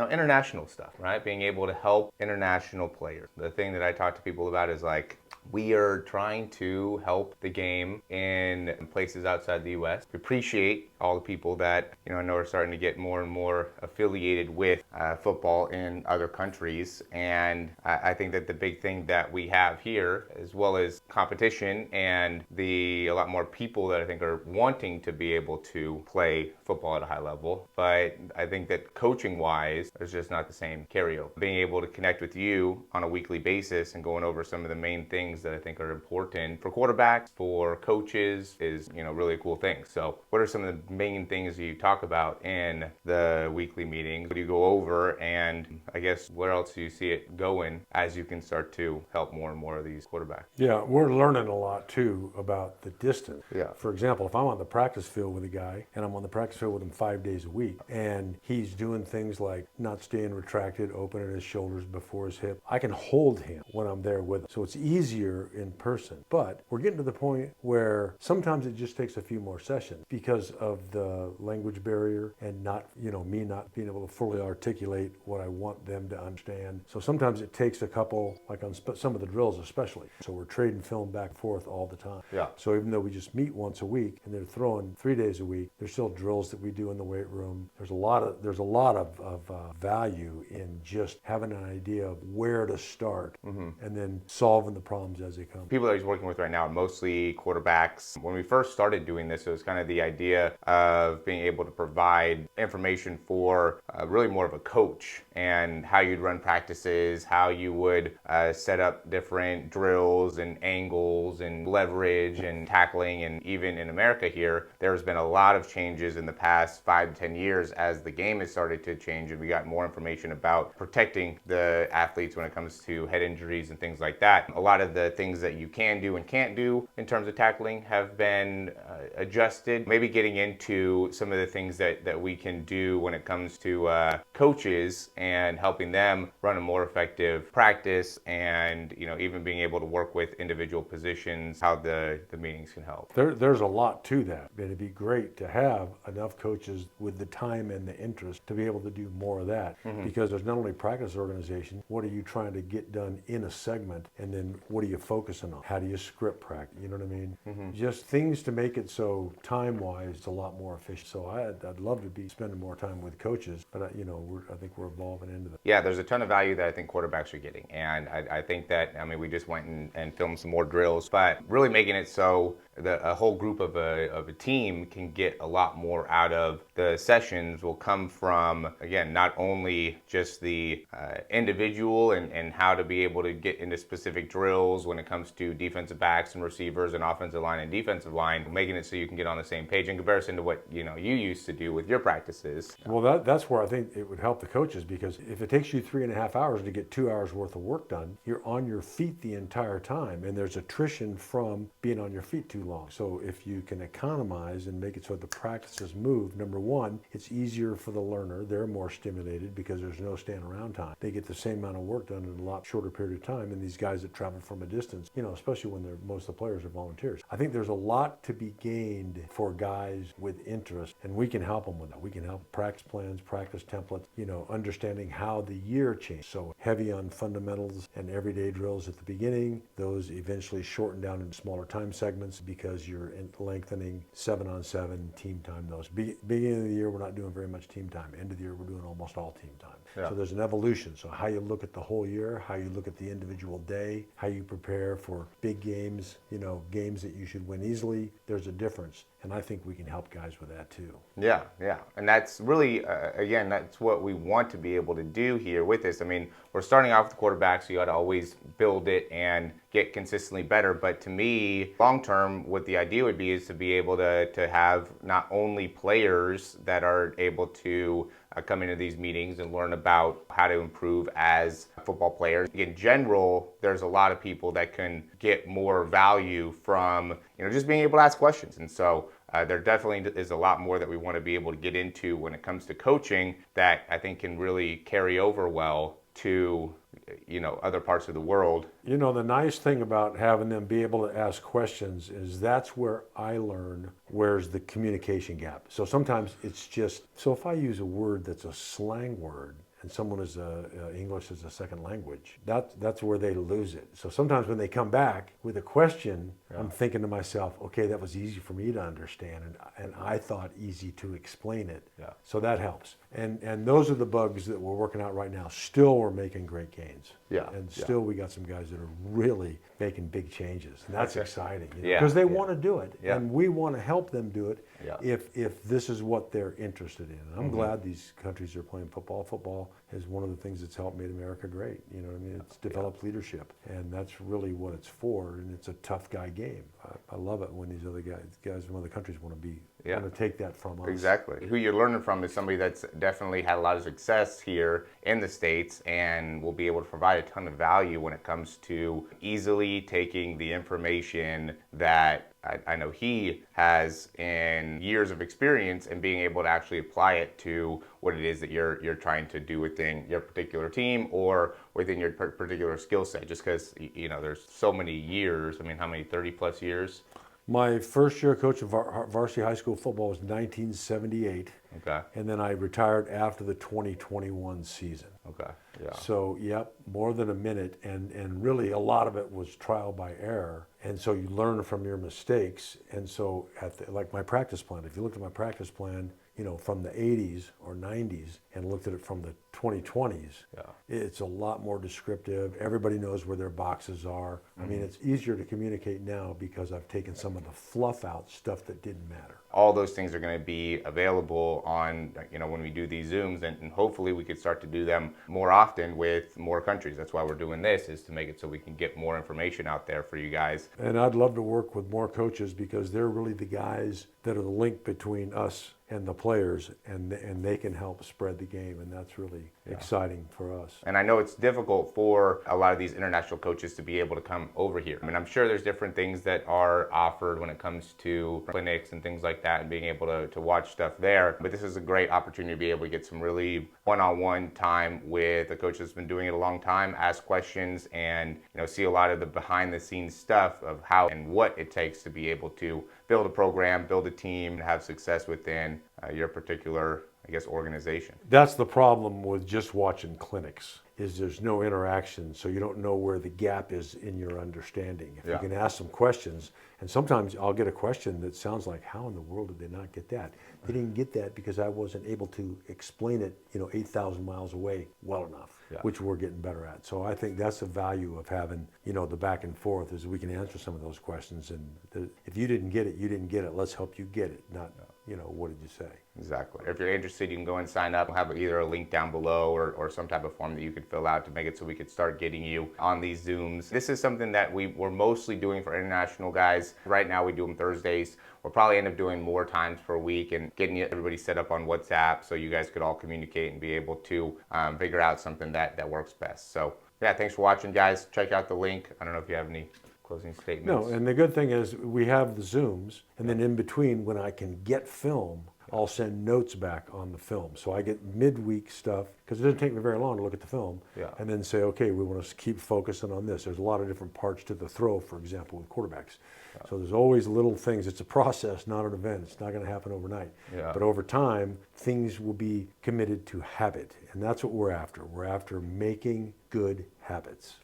international stuff, right? Being able to help international players. The thing that I talk to people about is like, we are trying to help the game in places outside the U.S. We appreciate all the people that, I know are starting to get more and more affiliated with football in other countries. And I think that the big thing that we have here, as well as competition and a lot more people that I think are wanting to be able to play football at a high level. But I think that coaching-wise, there's just not the same carryover. Being able to connect with you on a weekly basis and going over some of the main things that I think are important for quarterbacks, for coaches, is really a cool thing. So what are some of the main things you talk about in the weekly meetings? What do you go over, and I guess where else do you see it going as you can start to help more and more of these quarterbacks? Yeah, we're learning a lot too about the distance. Yeah. For example, if I'm on the practice field with a guy and I'm on the practice field with him 5 days a week and he's doing things like not staying retracted, opening his shoulders before his hip, I can hold him when I'm there with him. So it's easier in person. But we're getting to the point where sometimes it just takes a few more sessions because of the language barrier and not, me not being able to fully articulate what I want them to understand. So sometimes it takes a couple, like on some of the drills especially. So we're trading film back and forth all the time. Yeah. So even though we just meet once a week and they're throwing 3 days a week, there's still drills that we do in the weight room. There's a lot of value in just having an idea of where to start and then solving the problems as they come. People that he's working with right now are mostly quarterbacks. When we first started doing this, it was kind of the idea of being able to provide information for really more of a coach, and how you'd run practices, how you would set up different drills and angles and leverage and tackling. And even in America here, there's been a lot of changes in the past 5 to 10 years as the game has started to change, and we got more information about protecting the athletes when it comes to head injuries and things like that. A lot of the things that you can do and can't do in terms of tackling have been adjusted. Maybe getting into some of the things that we can do when it comes to coaches and helping them run a more effective practice, and even being able to work with individual positions, how the meetings can help. There's a lot to that. It'd be great to have enough coaches with the time and the interest to be able to do more of that, because there's not only practice organization, what are you trying to get done in a segment, and then what are you focusing on? How do you script practice? You know what I mean? Just things to make it so time-wise it's a lot more efficient. So I'd love to be spending more time with coaches, but I think we're evolving into that. Yeah, there's a ton of value that I think quarterbacks are getting, and I think that, we just went and filmed some more drills, but really making it so a whole group of a team can get a lot more out of the sessions will come from, again, not only just the individual and how to be able to get into specific drills when it comes to defensive backs and receivers and offensive line and defensive line, making it so you can get on the same page in comparison to what you used to do with your practices. Well, that's where I think it would help the coaches, because if it takes you 3.5 hours to get 2 hours worth of work done, you're on your feet the entire time, and there's attrition from being on your feet too long. So if you can economize and make it so the practices move, number one, it's easier for the learner. They're more stimulated because there's no stand around time. They get the same amount of work done in a lot shorter period of time. And these guys that travel from a distance, especially when most of the players are volunteers. I think there's a lot to be gained for guys with interest, and we can help them with that. We can help practice plans, practice templates, understanding how the year changed. So heavy on fundamentals and everyday drills at the beginning, those eventually shorten down into smaller time segments because you're lengthening 7-on-7 team time. Those beginning of the year, we're not doing very much team time. End of the year, we're doing almost all team time. Yeah. So there's an evolution. So how you look at the whole year, how you look at the individual day, how you prepare for big games, games that you should win easily, there's a difference. And I think we can help guys with that too. Yeah. And that's really, again, that's what we want to be able to do here with this. We're starting off with quarterbacks, so you got to always build it and get consistently better. But to me, long term, what the idea would be is to be able to have not only players that are able to come into these meetings and learn about how to improve as football players. In general, there's a lot of people that can get more value from just being able to ask questions. And so there definitely is a lot more that we want to be able to get into when it comes to coaching that I think can really carry over well to other parts of the world. The nice thing about having them be able to ask questions is that's where I learn where's the communication gap. So sometimes it's just, so if I use a word that's a slang word and someone is English as a second language, that's where they lose it. So sometimes when they come back with a question, I'm thinking to myself, okay, that was easy for me to understand, and I thought easy to explain it. So that helps. And those are the bugs that we're working out right now. Still, we're making great gains. And still, we got some guys that are really making big changes, and that's exciting. Because they want to do it, and we want to help them do it if this is what they're interested in. And I'm glad these countries are playing football. Football is one of the things that's helped made America great. You know what I mean? It's developed leadership, and that's really what it's for. And it's a tough guy game. I love it when these other guys from other countries want to take that from us. Exactly. Who you're learning from is somebody that's definitely had a lot of success here in the States and will be able to provide a ton of value when it comes to easily taking the information that I know he has in years of experience and being able to actually apply it to what it is that you're trying to do within your particular team or within your particular skill set. Just because, you know, there's so many years. I mean, how many, 30 plus years? My first year coach of varsity high school football was 1978. Okay. And then I retired after the 2021 season. Okay. Yeah. So, more than a minute, and really a lot of it was trial by error. And so you learn from your mistakes. And so like my practice plan, if you looked at my practice plan, you know, from the 80s or 90s and looked at it from the 2020s, it's a lot more descriptive. Everybody knows where their boxes are. I mean, it's easier to communicate now because I've taken some of the fluff out, stuff that didn't matter. All those things are going to be available on, you know, when we do these Zooms, and hopefully we could start to do them more often with more countries. That's why we're doing this, is to make it so we can get more information out there for you guys. And I'd love to work with more coaches because they're really the guys that are the link between us and the players, and they can help spread the game, and that's really exciting for us. And I know it's difficult for a lot of these international coaches to be able to come over here. I mean, I'm sure there's different things that are offered when it comes to clinics and things like that and being able to watch stuff there, but this is a great opportunity to be able to get some really one-on-one time with a coach that's been doing it a long time, ask questions, and, you know, see a lot of the behind-the-scenes stuff of how and what it takes to be able to build a program, build a team, and have success within your particular, I guess, organization. That's the problem with just watching clinics, is there's no interaction, so you don't know where the gap is in your understanding. If you can ask some questions, and sometimes I'll get a question that sounds like, how in the world did they not get that? They didn't get that because I wasn't able to explain it, you know, 8,000 miles away well enough, which we're getting better at. So I think that's the value of having, you know, the back and forth, is we can answer some of those questions. And if you didn't get it, you didn't get it. Let's help you get it, not, you know, what did you say? Exactly. If you're interested, you can go and sign up. We'll have either a link down below or some type of form that you could fill out to make it so we could start getting you on these Zooms. This is something that we're mostly doing for international guys. Right now we do them Thursdays. We'll probably end up doing more times per week and getting everybody set up on WhatsApp so you guys could all communicate and be able to figure out something that works best. So yeah, thanks for watching, guys. Check out the link. I don't know if you have any closing statements. No, and the good thing is we have the Zooms, and then in between, when I can get film, I'll send notes back on the film. So I get midweek stuff, because it doesn't take me very long to look at the film, and then say, okay, we want to keep focusing on this. There's a lot of different parts to the throw, for example, with quarterbacks. So there's always little things. It's a process, not an event. It's not going to happen overnight. But over time, things will be committed to habit, and that's what we're after. We're after making good habits.